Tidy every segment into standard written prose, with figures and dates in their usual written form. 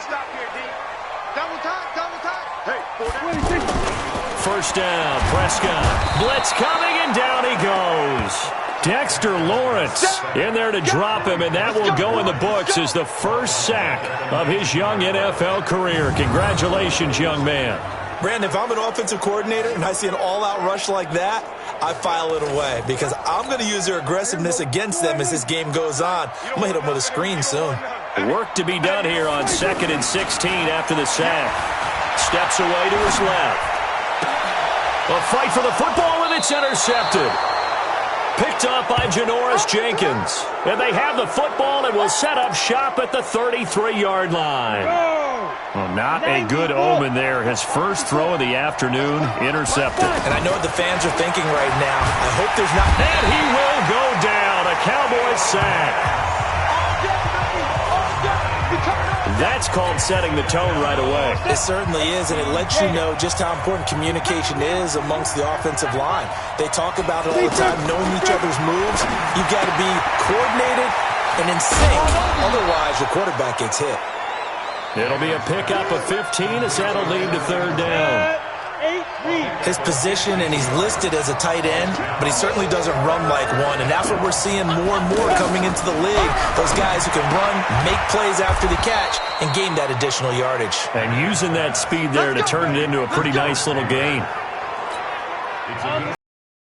Stop here, D. Double time. Hey, first down, Prescott. Blitz coming, and down he goes. Dexter Lawrence in there to drop him, and that will go in the books as the first sack of his young NFL career. Congratulations, young man. Brandon, if I'm an offensive coordinator and I see an all-out rush like that, I file it away because I'm going to use their aggressiveness against them as this game goes on. I'm going to hit them with a screen soon. Work to be done here on 2nd and 16 after the sack. Steps away to his left. A fight for the football, and it's intercepted. Picked up by Janoris Jenkins. And they have the football and will set up shop at the 33-yard line. Well, not a good omen there. His first throw of the afternoon, intercepted. And I know what the fans are thinking right now. I hope there's not... And he will go down. A Cowboys sack. That's called setting the tone right away. It certainly is, and it lets you know just how important communication is amongst the offensive line. They talk about it all the time, knowing each other's moves. You've got to be coordinated and in sync. Otherwise, your quarterback gets hit. It'll be a pickup of 15 as that'll lead to third down. His position, and he's listed as a tight end, but he certainly doesn't run like one, and that's what we're seeing more and more coming into the league. Those guys who can run, make plays after the catch, and gain that additional yardage. And using that speed there to turn it into a pretty nice little gain.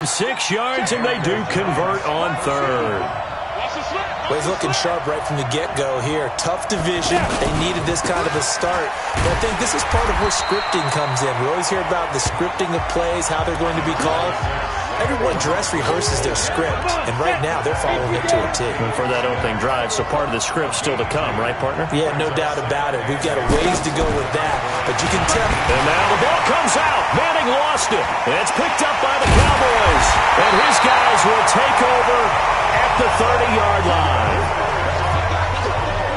6 yards, and they do convert on third. Well, he's looking sharp right from the get-go here. Tough division. They needed this kind of a start. But I think this is part of where scripting comes in. We always hear about the scripting of plays, how they're going to be called. Everyone dress rehearses their script, and right now they're following it to a T. And for that opening drive, so part of the script still to come, right, partner? Yeah, no doubt about it. We've got a ways to go with that, but you can tell. And now the ball comes out. Manning lost it. It's picked up by the Cowboys, and his guys will take over at the 30-yard line.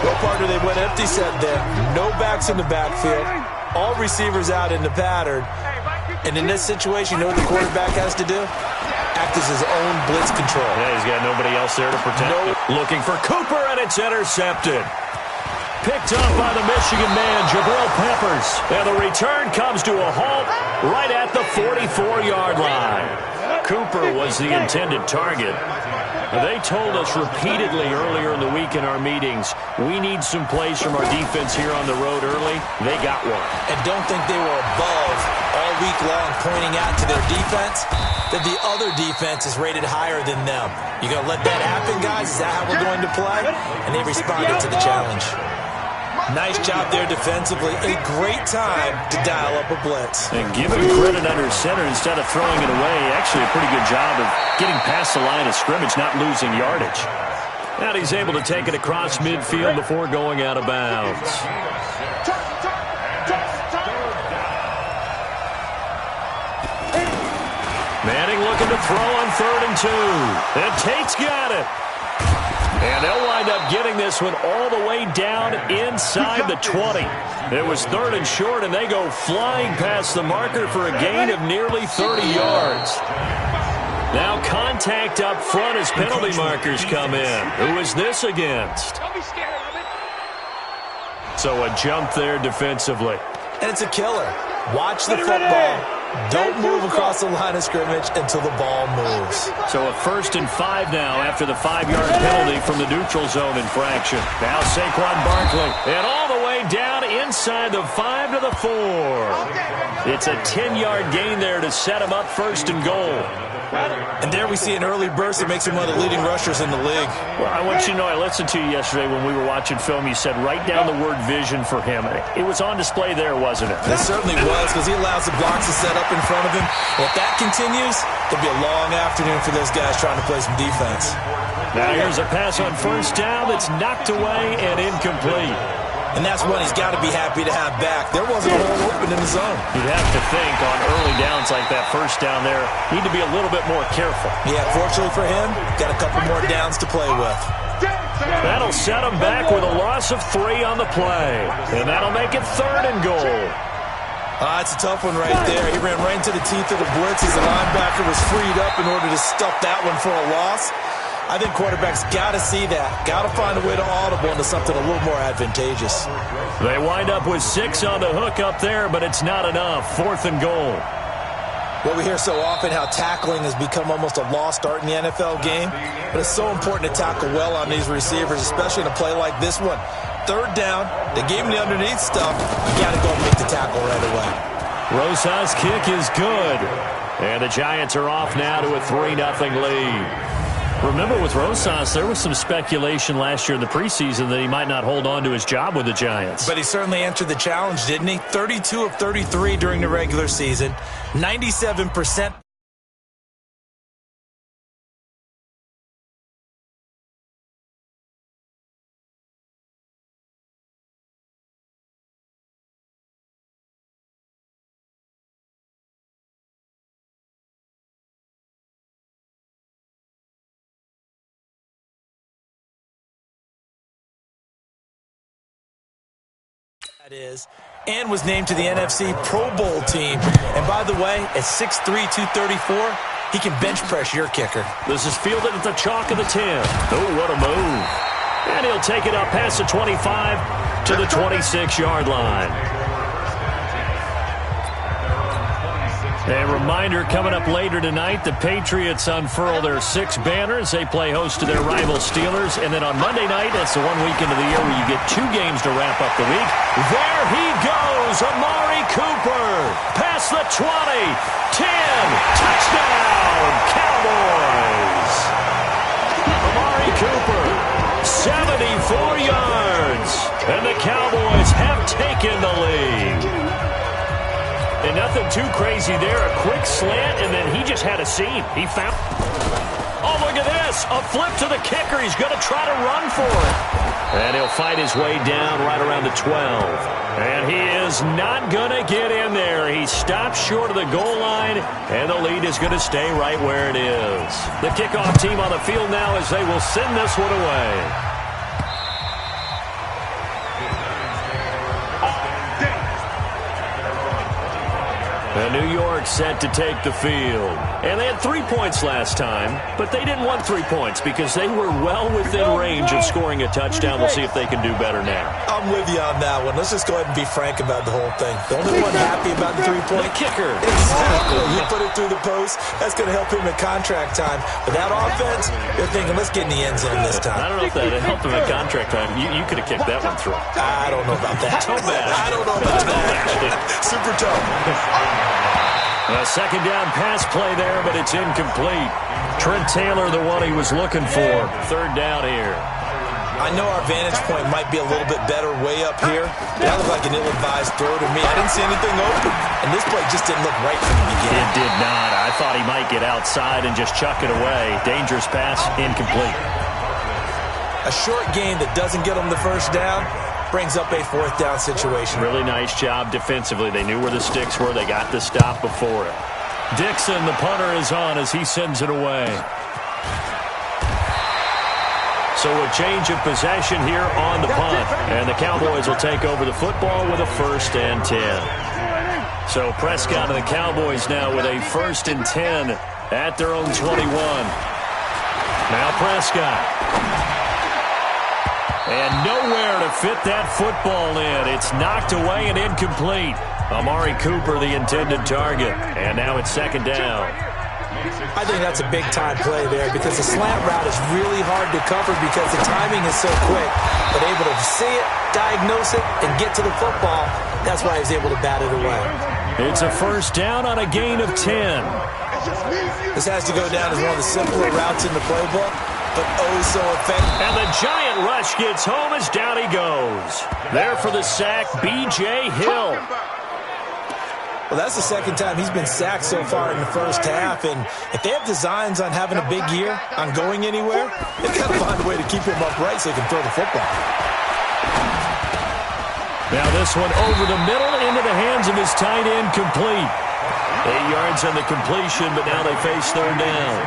Well, partner, they went empty set there. No backs in the backfield. All receivers out in the pattern. And in this situation, you know what the quarterback has to do? Act as his own blitz control. Yeah, he's got nobody else there to protect him. Looking for Cooper, and it's intercepted. Picked up by the Michigan man, Jabril Peppers. And the return comes to a halt right at the 44-yard line. Cooper was the intended target. They told us repeatedly earlier in the week in our meetings, we need some plays from our defense here on the road early. They got one. And don't think they were above all week long pointing out to their defense that the other defense is rated higher than them. You going to let that happen, guys? Is that how we're going to play? And they responded to the challenge. Nice job there defensively. A great time to dial up a blitz. And give him credit under center instead of throwing it away. Actually a pretty good job of getting past the line of scrimmage, not losing yardage. And he's able to take it across midfield before going out of bounds. Manning looking to throw on 3rd and 2. And Tate's got it. And they'll wind up getting this one all the way down inside the 20. It was 3rd and short, and they go flying past the marker for a gain of nearly 30 yards. Now contact up front as penalty markers come in. Who is this against? So a jump there defensively. And it's a killer. Watch the football. Don't move across the line of scrimmage until the ball moves. So a 1st and 5 now after the 5-yard penalty from the neutral zone infraction. Now Saquon Barkley. And all the way down inside the 5 to the 4. It's a 10-yard gain there to set him up 1st and goal. And there we see an early burst that makes him one of the leading rushers in the league. Well, I want you to know, I listened to you yesterday when we were watching film. You said write down the word vision for him. It was on display there, wasn't it? It certainly was, because he allows the blocks to set up in front of him. And if that continues, it'll be a long afternoon for those guys trying to play some defense. Now here's a pass on 1st down that's knocked away and incomplete. And that's one he's got to be happy to have back. There wasn't a hole open in the zone. You'd have to think on early downs like that 1st down there, need to be a little bit more careful. Yeah, fortunately for him, got a couple more downs to play with. That'll set him back with a loss of 3 on the play. And that'll make it 3rd and goal. It's a tough one right there. He ran right into the teeth of the blitz as the linebacker was freed up in order to stuff that one for a loss. I think quarterbacks got to see that. Got to find a way to audible into something a little more advantageous. They wind up with 6 on the hook up there, but it's not enough. 4th and goal. Well, we hear so often how tackling has become almost a lost art in the NFL game, but it's so important to tackle well on these receivers, especially in a play like this one. 3rd down, they gave him the underneath stuff. You got to go and make the tackle right away. Rosas' kick is good, and the Giants are off now to a 3-0 lead. Remember, with Rosas, there was some speculation last year in the preseason that he might not hold on to his job with the Giants. But he certainly answered the challenge, didn't he? 32 of 33 during the regular season, 97%. Is, and was named to the NFC Pro Bowl team. And by the way, at 6'3", 234, he can bench press your kicker. This is fielded at the chalk of the 10. Oh, what a move. And he'll take it up past the 25 to the 26-yard line. A reminder, coming up later tonight, the Patriots unfurl their 6 banners. They play host to their rival Steelers. And then on Monday night, that's the one weekend of the year where you get 2 games to wrap up the week. There he goes, Amari Cooper. Past the 20, 10, touchdown, Cowboys. Amari Cooper, 74 yards. And the Cowboys have taken the lead. And nothing too crazy there. A quick slant, and then he just had a seam. He found... Oh, look at this. A flip to the kicker. He's going to try to run for it. And he'll fight his way down right around the 12. And he is not going to get in there. He stops short of the goal line, and the lead is going to stay right where it is. The kickoff team on the field now as they will send this one away. And New York set to take the field. And they had 3 points last time, but they didn't want 3 points because they were well within range of scoring a touchdown. We'll see if they can do better now. I'm with you on that one. Let's just go ahead and be frank about the whole thing. The only one happy about the 3-point kicker. Exactly. You put it through the post. That's going to help him in contract time. But that offense, they're thinking, let's get in the end zone this time. I don't know if that helped him in contract time. You could have kicked that one through. I don't know about that. Toe bash. I don't know about that. Super tough. A second down pass play there, but it's incomplete. Trent Taylor, the one he was looking for. 3rd down here. I know our vantage point might be a little bit better way up here. That looked like an ill-advised throw to me. I didn't see anything open, and this play just didn't look right from the beginning. It did not. I thought he might get outside and just chuck it away. Dangerous pass, incomplete. A short gain that doesn't get him the first down brings up a 4th down situation. Really nice job defensively. They knew where the sticks were. They got the stop before it. Dixon, the punter, is on as he sends it away. So a change of possession here on the punt. And the Cowboys will take over the football with a 1st and 10. So Prescott and the Cowboys now with a 1st and 10 at their own 21. Now Prescott. And nowhere to fit that football in. It's knocked away and incomplete. Amari Cooper, the intended target. And now it's 2nd down. I think that's a big-time play there because the slant route is really hard to cover because the timing is so quick. But able to see it, diagnose it, and get to the football, that's why he was able to bat it away. It's a 1st down on a gain of 10. This has to go down as one of the simpler routes in the playbook, but oh so effective. And the giant rush gets home as down he goes. There for the sack, B.J. Hill. Well, that's the 2nd time he's been sacked so far in the first half, and if they have designs on having a big year, on going anywhere, they've got to find a way to keep him upright so he can throw the football. Now this one over the middle into the hands of his tight end, complete. 8 yards on the completion, but now they face 3rd down.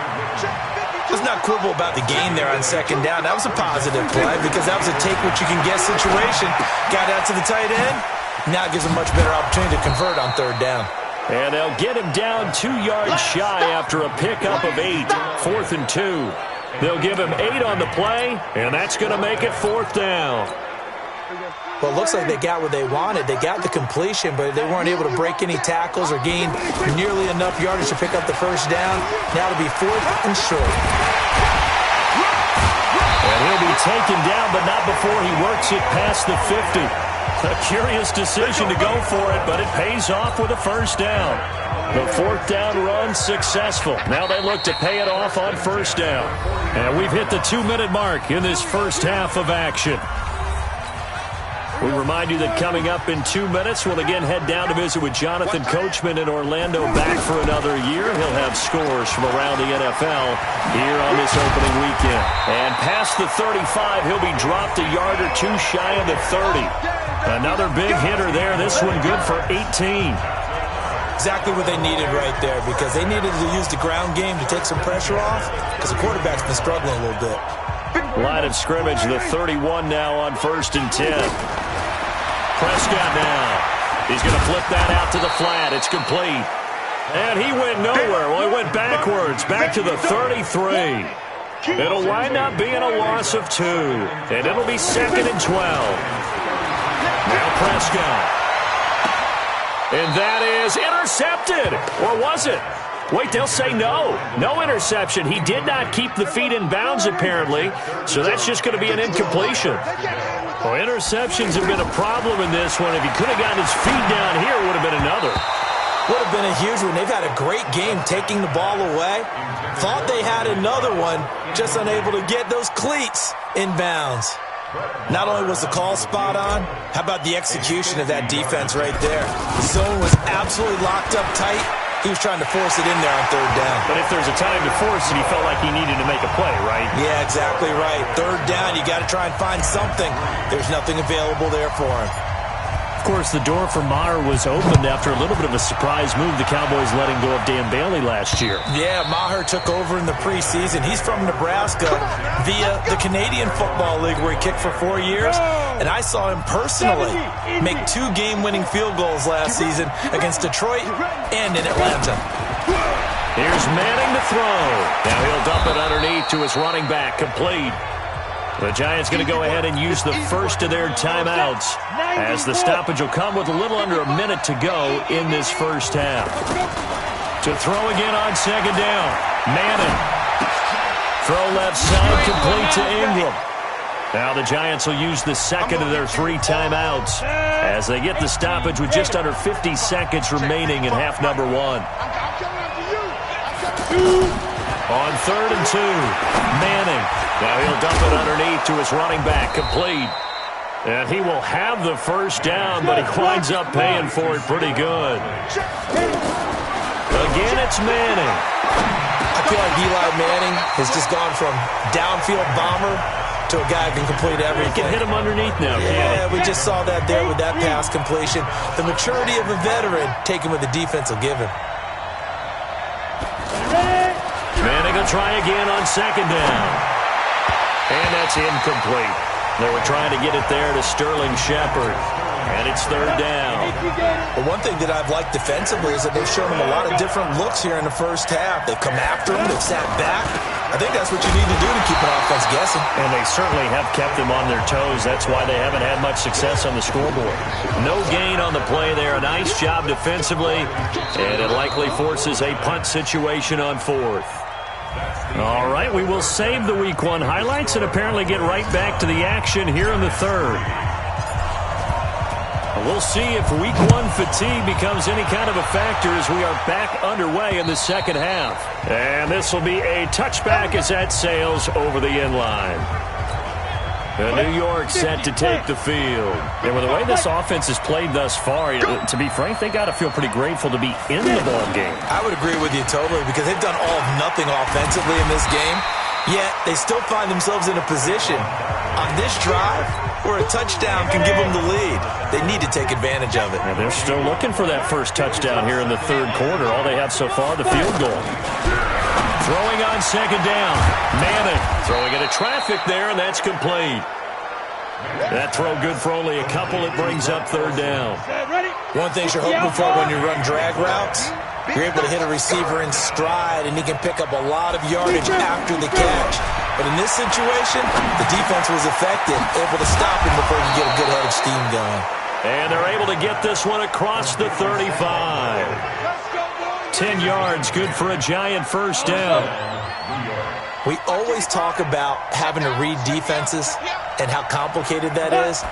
Let's not quibble about the gain there on 2nd down. That was a positive play because that was a take-what-you-can-get situation. Got out to the tight end. Now it gives a much better opportunity to convert on 3rd down. And they'll get him down 2 yards shy after a pickup of 8. 4th and 2. They'll give him 8 on the play, and that's going to make it 4th down. Well, it looks like they got what they wanted. They got the completion, but they weren't able to break any tackles or gain nearly enough yardage to pick up the first down. Now it'll be 4th and short. And he'll be taken down, but not before he works it past the 50. A curious decision to go for it, but it pays off with a first down. The 4th down run successful. Now they look to pay it off on first down. And we've hit the 2-minute mark in this first half of action. We remind you that coming up in 2 minutes, we'll again head down to visit with Jonathan Coachman in Orlando, back for another year. He'll have scores from around the NFL here on this opening weekend. And past the 35, he'll be dropped a yard or two shy of the 30. Another big hitter there. This one good for 18. Exactly what they needed right there, because they needed to use the ground game to take some pressure off, because the quarterback's been struggling a little bit. Line of scrimmage, the 31 now on 1st and 10. Prescott now. He's going to flip that out to the flat. It's complete. And he went nowhere. Well, he went backwards, back to the 33. It'll wind up being a loss of 2. And it'll be 2nd and 12. Now Prescott. And that is intercepted. Or was it? Wait, they'll say no. No interception. He did not keep the feet in bounds, apparently, so that's just going to be an incompletion. Well, interceptions have been a problem in this one. If he could have gotten his feet down here, it would have been another. Would have been a huge one. They've had a great game taking the ball away. Thought they had another one, just unable to get those cleats in bounds. Not only was the call spot on, how about the execution of that defense right there? The zone was absolutely locked up tight. He was trying to force it in there on 3rd down. But if there's a time to force it, he felt like he needed to make a play, right? Yeah, exactly right. 3rd down, you got to try and find something. There's nothing available there for him. Of course, the door for Maher was opened after a little bit of a surprise move. The Cowboys letting go of Dan Bailey last year. Yeah, Maher took over in the preseason. He's from Nebraska via the Canadian Football League, where he kicked for 4 years. And I saw him personally make 2 game-winning field goals last season against Detroit and in Atlanta. Here's Manning to throw. Now he'll dump it underneath to his running back, complete. The Giants going to go ahead and use the first of their timeouts, as the stoppage will come with a little under a minute to go in this first half. To throw again on 2nd down. Manning. Throw left side, complete to Ingram. Now the Giants will use the second of their 3 timeouts as they get the stoppage with just under 50 seconds remaining in half number 1. On 3rd and 2, Manning. Now he'll dump it underneath to his running back, complete. And he will have the first down, but he winds up paying for it pretty good. Again, it's Manning. I feel like Eli Manning has just gone from downfield bomber to a guy who can complete everything. He can hit him underneath now, yeah, we just saw that there with that pass completion. The maturity of a veteran taken with the defense will give him. Manning will try again on 2nd down. And that's incomplete. They were trying to get it there to Sterling Shepard. And it's 3rd down. But one thing that I've liked defensively is that they've shown him a lot of different looks here in the first half. They've come after him. They've sat back. I think that's what you need to do to keep an offense guessing. And they certainly have kept them on their toes. That's why they haven't had much success on the scoreboard. No gain on the play there. A nice job defensively. And it likely forces a punt situation on 4th. All right, we will save the Week 1 highlights and apparently get right back to the action here in the 3rd. We'll see if Week 1 fatigue becomes any kind of a factor as we are back underway in the 2nd half. And this will be a touchback as that sails over the end line. New York set to take the field. And with the way this offense has played thus far, to be frank, they got to feel pretty grateful to be in the ball game. I would agree with you totally, because they've done all of nothing offensively in this game, yet they still find themselves in a position on this drive where a touchdown can give them the lead. They need to take advantage of it. And they're still looking for that first touchdown here in the 3rd quarter. All they have so far, the field goal. Throwing on 2nd down. Manning throwing into traffic there, and that's complete. That throw good for only a couple. It brings up 3rd down. One thing you're hoping for when you run drag routes, you're able to hit a receiver in stride, and he can pick up a lot of yardage after the catch. But in this situation, the defense was effective, able to stop him before he could get a good head of steam going. And they're able to get this one across the 35. 10 yards, good for a Giant first down. We always talk about having to read defenses and how complicated that is.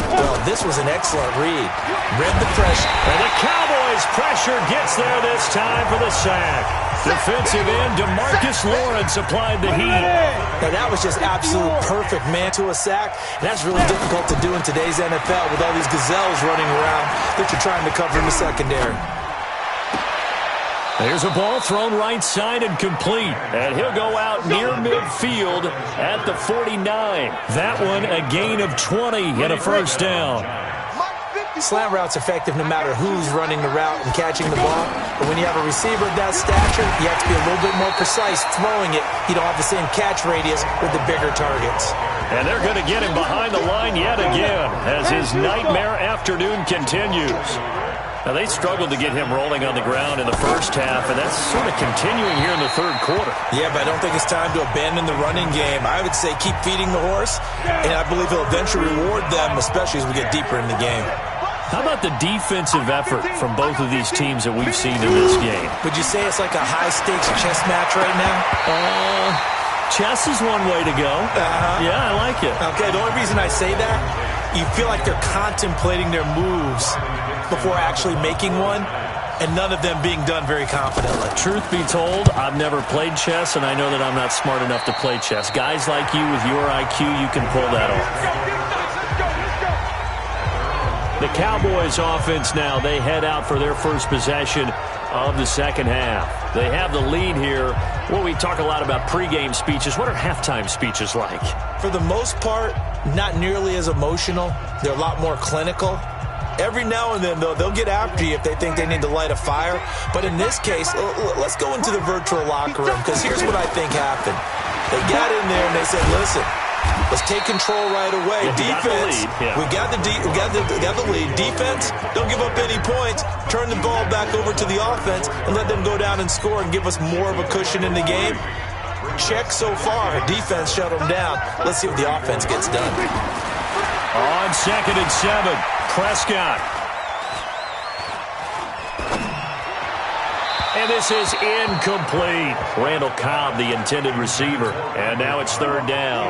Well, this was an excellent read. Read the pressure. And the Cowboys' pressure gets there this time for the sack. Defensive end DeMarcus Lawrence applied the heat. Now, that was just absolute perfect man to a sack. And that's really difficult to do in today's NFL with all these gazelles running around that you're trying to cover in the secondary. There's a ball thrown right side and complete. And he'll go out near midfield at the 49. That one a gain of 20 and a first down. Slant route's effective no matter who's running the route and catching the ball. But when you have a receiver of that stature, you have to be a little bit more precise throwing it. You don't have the same catch radius with the bigger targets. And they're going to get him behind the line yet again as his nightmare afternoon continues. Now, they struggled to get him rolling on the ground in the first half, and that's sort of continuing here in the third quarter. Yeah, but I don't think it's time to abandon the running game. I would say keep feeding the horse, and I believe he'll eventually reward them, especially as we get deeper in the game. How about the defensive effort from both of these teams that we've seen in this game? Would you say it's like a high-stakes chess match right now? Chess is one way to go. Yeah, I like it. Okay, the only reason I say that, you feel like they're contemplating their moves before actually making one, and none of them being done very confidently. Truth be told, I've never played chess, and I know that I'm not smart enough to play chess. Guys like you with your IQ, you can pull that off. The Cowboys offense now, they head out for their first possession of the second half. They have the lead here. Well, we talk a lot about pregame speeches. What are halftime speeches like? For the most part, not nearly as emotional. They're a lot more clinical. Every now and then, though, they'll get after you if they think they need to light a fire. But in this case, let's go into the virtual locker room, because here's what I think happened. They got in there and they said, listen, let's take control right away. Defense, we got the lead. Defense, don't give up any points. Turn the ball back over to the offense and let them go down and score and give us more of a cushion in the game. Check so far. Defense shut them down. Let's see what the offense gets done. On 2nd and 7, Prescott. And this is incomplete. Randall Cobb, the intended receiver. And now it's third down.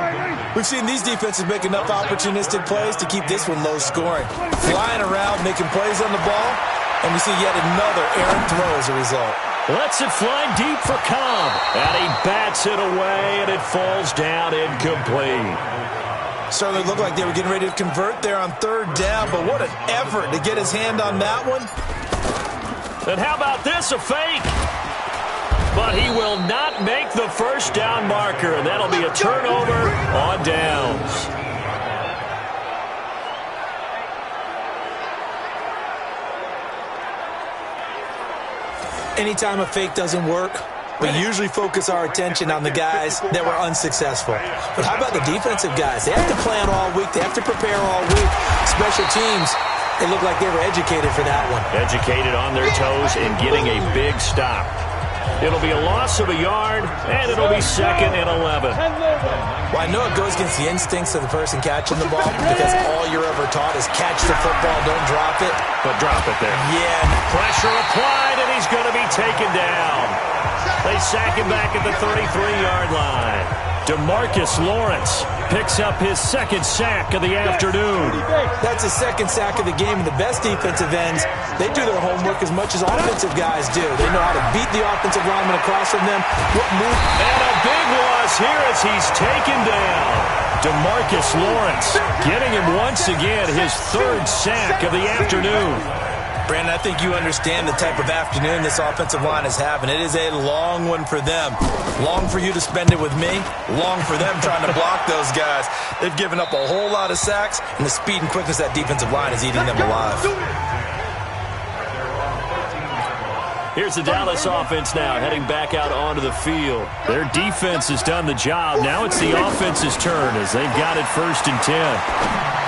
We've seen these defenses make enough opportunistic plays to keep this one low scoring. Flying around, making plays on the ball, and we see yet another errant throw as a result. Lets it fly deep for Cobb. And he bats it away, and it falls down incomplete. Certainly looked like they were getting ready to convert there on third down, but what an effort to get his hand on that one. And how about this, a fake? But he will not make the first down marker, and that'll be a turnover on downs. Anytime a fake doesn't work, we usually focus our attention on the guys that were unsuccessful. But how about the defensive guys? They have to plan all week. They have to prepare all week. Special teams, they look like they were educated for that one. Educated on their toes and getting a big stop. It'll be a loss of a yard, and it'll be 2nd and 11. Well, I know it goes against the instincts of the person catching the ball because all you're ever taught is catch the football, don't drop it. But drop it there. Yeah. Pressure applied, and he's going to be taken down. They sack him back at the 33-yard line. DeMarcus Lawrence picks up his second sack of the afternoon. That's his second sack of the game, and the best defensive ends, they do their homework as much as offensive guys do. They know how to beat the offensive lineman across from them. What move? And a big loss here as he's taken down. DeMarcus Lawrence getting him once again his third sack of the afternoon. Brandon, I think you understand the type of afternoon this offensive line is having. It is a long one for them. Long for you to spend it with me. Long for them trying to block those guys. They've given up a whole lot of sacks, and the speed and quickness of that defensive line is eating them alive. Here's the Dallas offense now, heading back out onto the field. Their defense has done the job. Now it's the offense's turn as they've got it 1st and 10.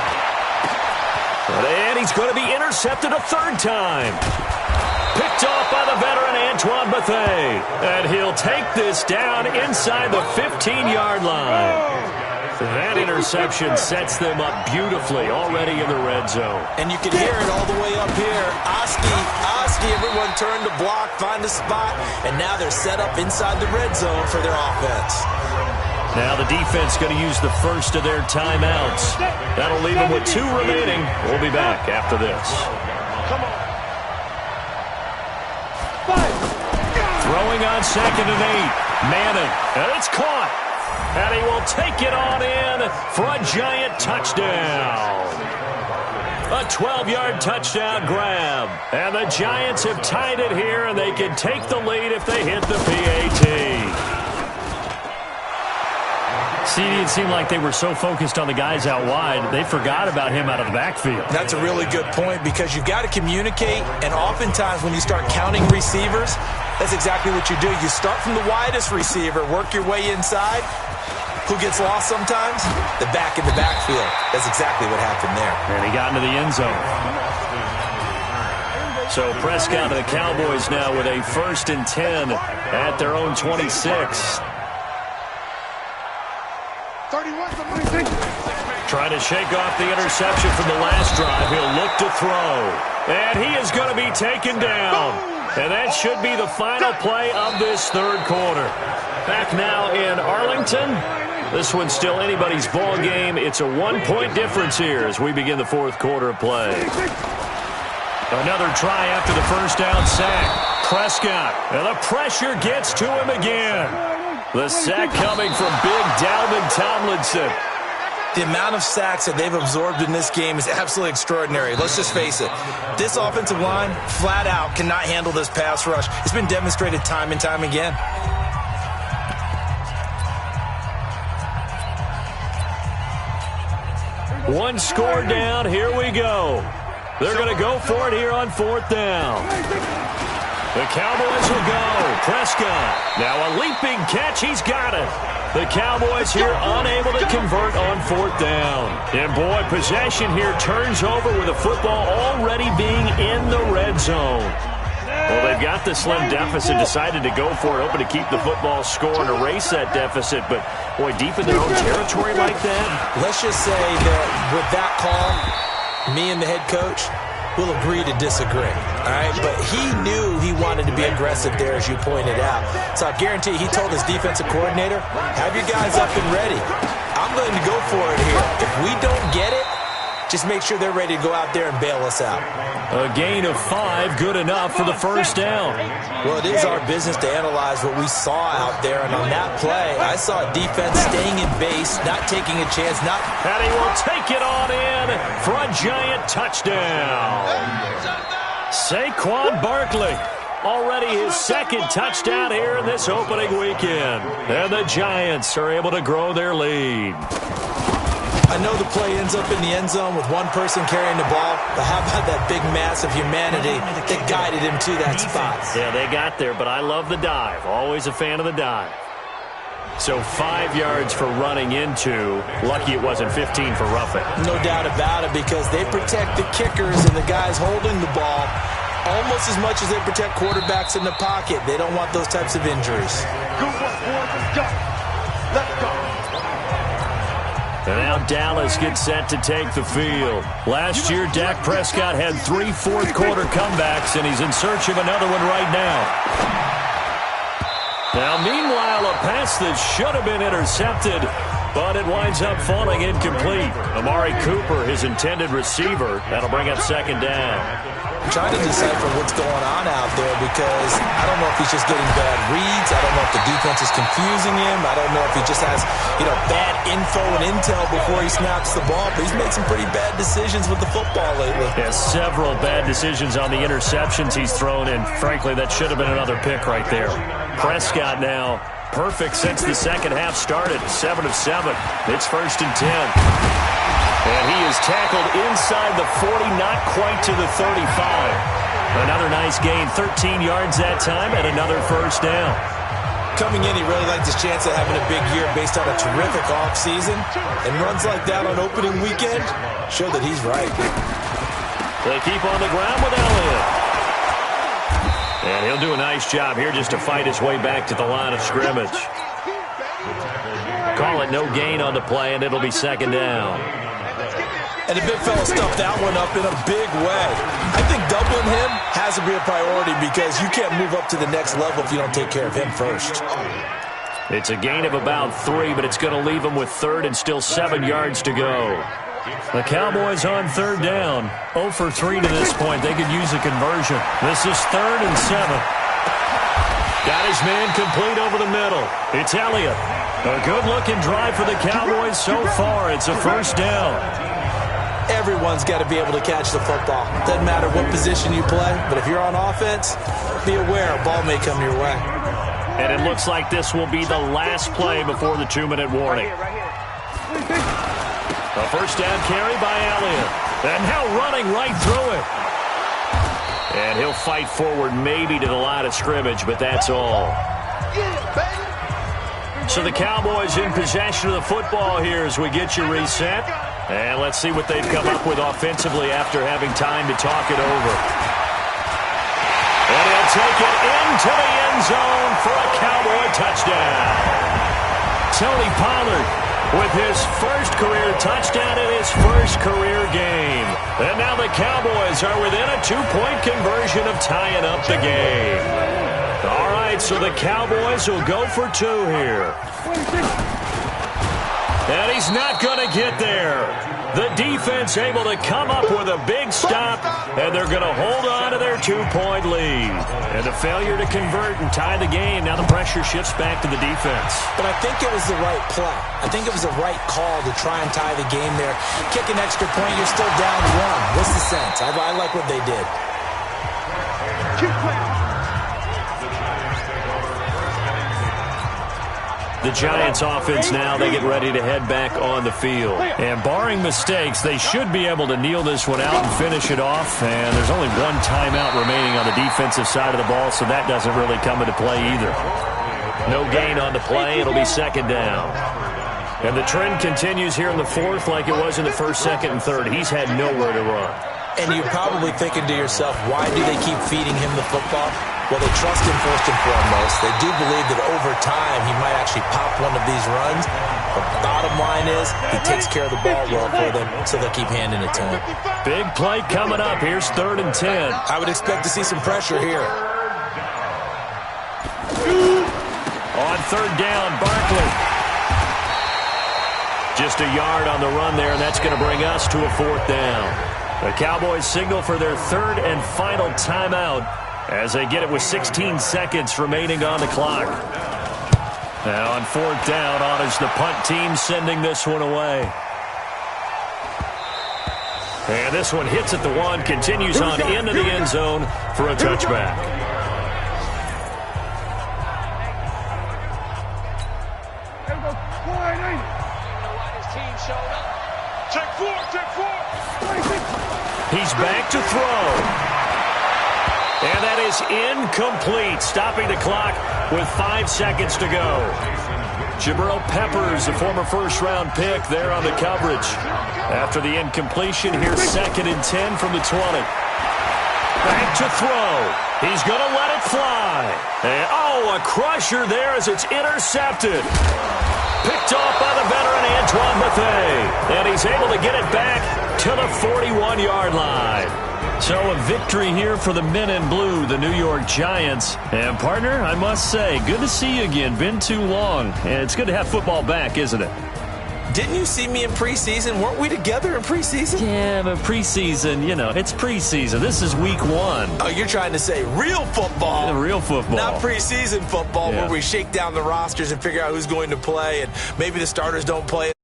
And he's going to be intercepted a third time. Picked Picked off by the veteran Antoine Bethea. And he'll take this down inside the 15-yard line. That interception sets them up beautifully already in the red zone. And you can hear it all the way up here. Oski, everyone turned to block, find a spot, and now they're set up inside the red zone for their offense. Now the defense going to use the first of their timeouts. That'll leave them with 2 remaining. We'll be back after this. Come on. Throwing on 2nd and 8. Madden, and it's caught. And he will take it on in for a giant touchdown. A 12-yard touchdown grab. And the Giants have tied it here, and they can take the lead if they hit the PAT. It seemed like they were so focused on the guys out wide, they forgot about him out of the backfield. That's a really good point because you've got to communicate, and oftentimes when you start counting receivers, that's exactly what you do. You start from the widest receiver, work your way inside. Who gets lost sometimes? The back in the backfield. That's exactly what happened there. And he got into the end zone. So Prescott and the Cowboys now with a 1st and 10 at their own 26. 31 to 26. Trying to shake off the interception from the last drive. He'll look to throw. And he is going to be taken down. And that should be the final play of this 3rd quarter. Back now in Arlington. This one's still anybody's ball game. It's a 1-point difference here as we begin the 4th quarter of play. Another try after the first down sack. Prescott. And the pressure gets to him again. The sack coming from big Dalvin Tomlinson. The amount of sacks that they've absorbed in this game is absolutely extraordinary. Let's just face it. This offensive line, flat out, cannot handle this pass rush. It's been demonstrated time and time again. One score down. Here we go. They're going to go for it here on 4th down. The Cowboys will go. Prescott. Now a leaping catch. He's got it. The Cowboys here unable to convert on 4th down. And boy, possession here turns over with the football already being in the red zone. Well, they've got the slim deficit, decided to go for it, hoping to keep the football score and erase that deficit. But, boy, deep in their own territory like that. Let's just say that with that call, me and the head coach will agree to disagree. All right, but he knew he wanted to be aggressive there, as you pointed out. So I guarantee he told his defensive coordinator, have your guys up and ready. I'm going to go for it here. If we don't get it, just make sure they're ready to go out there and bail us out. A gain of 5, good enough for the first down. Well, it is our business to analyze what we saw out there, and on that play, I saw a defense staying in base, not taking a chance, And he will take it on in for a giant touchdown. Saquon Barkley, already his 2nd touchdown here in this opening weekend. And the Giants are able to grow their lead. I know the play ends up in the end zone with one person carrying the ball, but how about that big mass of humanity that guided him to that spot? Yeah, they got there, but I love the dive. Always a fan of the dive. So 5 yards for running into. Lucky it wasn't 15 for roughing. No doubt about it, because they protect the kickers and the guys holding the ball almost as much as they protect quarterbacks in the pocket. They don't want those types of injuries. Good work, boys. Let's go. Let's go. And now Dallas gets set to take the field. Last year, Dak Prescott had 3 fourth-quarter comebacks, and he's in search of another one right now. Now, meanwhile, a pass that should have been intercepted, but it winds up falling incomplete. Amari Cooper, his intended receiver. That'll bring up 2nd down. I'm trying to decipher what's going on out there, because I don't know if he's just getting bad reads. I don't know if the defense is confusing him. I don't know if he just has, bad info and intel before he snaps the ball. But he's made some pretty bad decisions with the football lately. Yeah, several bad decisions on the interceptions he's thrown, and frankly, that should have been another pick right there. Prescott now perfect since the second half started. 7 of 7. It's 1st and 10. And he is tackled inside the 40, not quite to the 35. Another nice gain, 13 yards that time, and another first down. Coming in, he really liked his chance of having a big year based on a terrific offseason. And runs like that on opening weekend show that he's right. They keep on the ground with Elliott. And he'll do a nice job here just to fight his way back to the line of scrimmage. Call it no gain on the play, and it'll be second down. And the big fella stuffed that one up in a big way. I think doubling him has to be a priority because you can't move up to the next level if you don't take care of him first. It's a gain of about 3, but it's going to leave him with third and still 7 yards to go. The Cowboys on third down. 0 for 3 to this point. They could use a conversion. This is 3rd and 7. Got his man complete over the middle. It's Elliott. A good-looking drive for the Cowboys so far. It's a first down. Everyone's got to be able to catch the football. Doesn't matter what position you play, but if you're on offense, be aware a ball may come your way. And it looks like this will be the last play before the 2-minute warning. A first down carry by Elliott. And now running right through it. And he'll fight forward maybe to the line of scrimmage, but that's all. So the Cowboys in possession of the football here as we get you reset. And let's see what they've come up with offensively after having time to talk it over. And he'll take it into the end zone for a Cowboy touchdown. Tony Pollard with his first career touchdown in his first career game. And now the Cowboys are within a 2-point conversion of tying up the game. All right, so the Cowboys will go for 2 here. And he's not going to get there. The defense able to come up with a big stop, and they're going to hold on to their 2-point lead. And a failure to convert and tie the game. Now the pressure shifts back to the defense. But I think it was the right play. I think it was the right call to try and tie the game there. Kick an extra point, you're still down 1. What's the sense? I like what they did. The Giants offense now, they get ready to head back on the field. And barring mistakes, they should be able to kneel this one out and finish it off. And there's only 1 timeout remaining on the defensive side of the ball, so that doesn't really come into play either. No gain on the play. It'll be second down. And the trend continues here in the 4th like it was in the 1st, 2nd, and 3rd. He's had nowhere to run. And you're probably thinking to yourself, why do they keep feeding him the football? Well, they trust him first and foremost. They do believe that over time he might actually pop one of these runs. But the bottom line is he takes care of the ball well for them, so they'll keep handing it to him. Big play coming up. Here's 3rd and 10. I would expect to see some pressure here. On 3rd down, Barkley. Just a yard on the run there, and that's going to bring us to a 4th down. The Cowboys signal for their 3rd and final timeout as they get it with 16 seconds remaining on the clock. Now on 4th down, on is the punt team sending this one away. And this one hits at the 1, continues on into the end zone for a touchback. He's back to throw. And that is incomplete, stopping the clock with 5 seconds to go. Jabril Peppers, the former first-round pick, there on the coverage. After the incompletion, here's 2nd and 10 from the 20. Back to throw. He's going to let it fly. And, a crusher there as it's intercepted. Picked off by the veteran Antoine Bethea. And he's able to get it back to the 41-yard line. So a victory here for the men in blue, the New York Giants. And, partner, I must say, good to see you again. Been too long. And it's good to have football back, isn't it? Didn't you see me in preseason? Weren't we together in preseason? Yeah, but preseason, it's preseason. This is week 1. Oh, you're trying to say real football. Yeah, real football. Not preseason football where we shake down the rosters and figure out who's going to play and maybe the starters don't play.